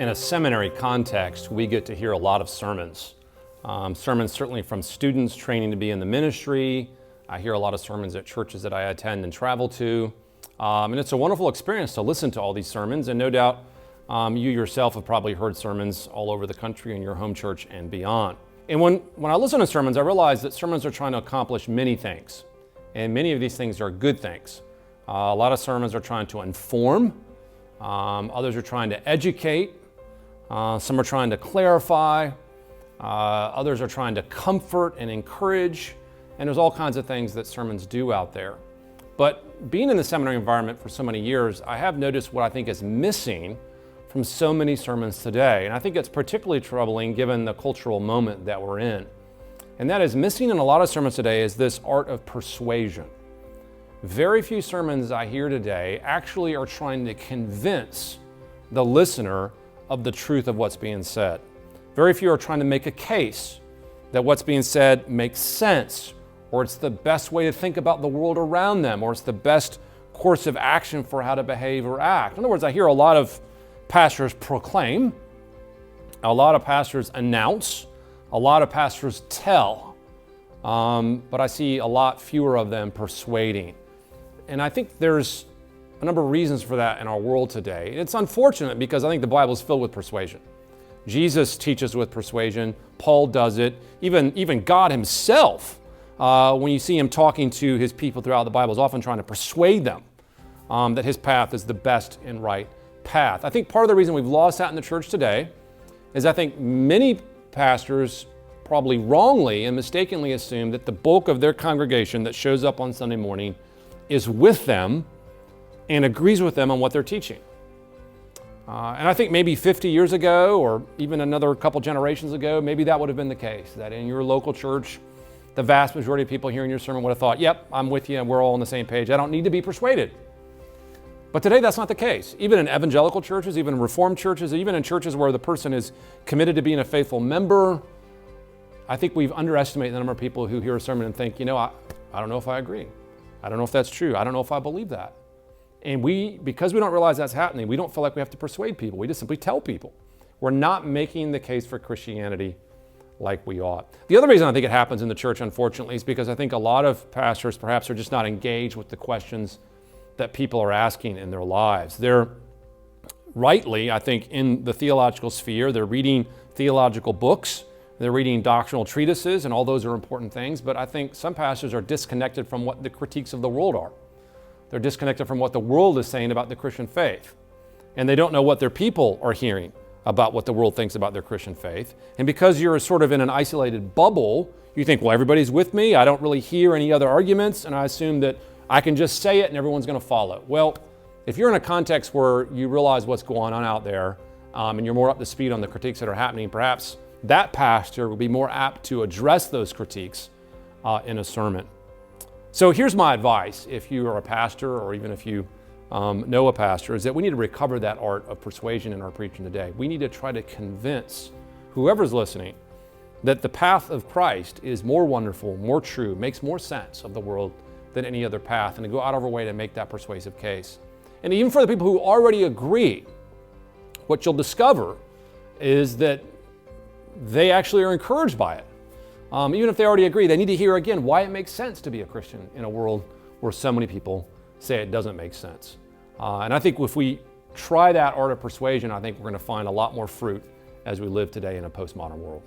In a seminary context, we get to hear a lot of sermons. Sermons certainly from students training to be in the ministry. I hear a lot of sermons at churches that I attend and travel to. And it's a wonderful experience to listen to all these sermons, and no doubt you yourself have probably heard sermons all over the country in your home church and beyond. And when I listen to sermons, I realize that sermons are trying to accomplish many things, and many of these things are good things. A lot of sermons are trying to inform, others are trying to educate, some are trying to clarify, others are trying to comfort and encourage, and there's all kinds of things that sermons do out there. But being in the seminary environment for so many years, I have noticed what I think is missing from so many sermons today. And I think it's particularly troubling given the cultural moment that we're in. And that is missing in a lot of sermons today is this art of persuasion. Very few sermons I hear today actually are trying to convince the listener of the truth of what's being said. Very few are trying to make a case that what's being said makes sense, or it's the best way to think about the world around them, or it's the best course of action for how to behave or act. In other words, I hear a lot of pastors proclaim, a lot of pastors announce, a lot of pastors tell, but I see a lot fewer of them persuading. And I think there's a number of reasons for that in our world today. It's unfortunate because I think the Bible is filled with persuasion. Jesus teaches with persuasion, Paul does it, even God himself, when you see him talking to his people throughout the Bible, is often trying to persuade them that his path is the best and right path. I think part of the reason we've lost that in the church today is I think many pastors probably wrongly and mistakenly assume that the bulk of their congregation that shows up on Sunday morning is with them and agrees with them on what they're teaching. And I think maybe 50 years ago, or even another couple generations ago, maybe that would have been the case, that in your local church, the vast majority of people hearing your sermon would have thought, yep, I'm with you and we're all on the same page. I don't need to be persuaded. But today that's not the case. Even in evangelical churches, even in Reformed churches, even in churches where the person is committed to being a faithful member, I think we've underestimated the number of people who hear a sermon and think, I don't know if I agree. I don't know if that's true. I don't know if I believe that. And because we don't realize that's happening, we don't feel like we have to persuade people. We just simply tell people. We're not making the case for Christianity like we ought. The other reason I think it happens in the church, unfortunately, is because I think a lot of pastors perhaps are just not engaged with the questions that people are asking in their lives. They're rightly, I think, in the theological sphere. They're reading theological books. They're reading doctrinal treatises, and all those are important things. But I think some pastors are disconnected from what the critiques of the world are. They're disconnected from what the world is saying about the Christian faith. And they don't know what their people are hearing about what the world thinks about their Christian faith. And because you're sort of in an isolated bubble, you think, well, everybody's with me. I don't really hear any other arguments, and I assume that I can just say it and everyone's going to follow. Well, if you're in a context where you realize what's going on out there and you're more up to speed on the critiques that are happening, perhaps that pastor will be more apt to address those critiques in a sermon. So here's my advice, if you are a pastor or even if you know a pastor, is that we need to recover that art of persuasion in our preaching today. We need to try to convince whoever's listening that the path of Christ is more wonderful, more true, makes more sense of the world than any other path, and to go out of our way to make that persuasive case. And even for the people who already agree, what you'll discover is that they actually are encouraged by it. Even if they already agree, they need to hear again why it makes sense to be a Christian in a world where so many people say it doesn't make sense. And I think if we try that art of persuasion, I think we're going to find a lot more fruit as we live today in a postmodern world.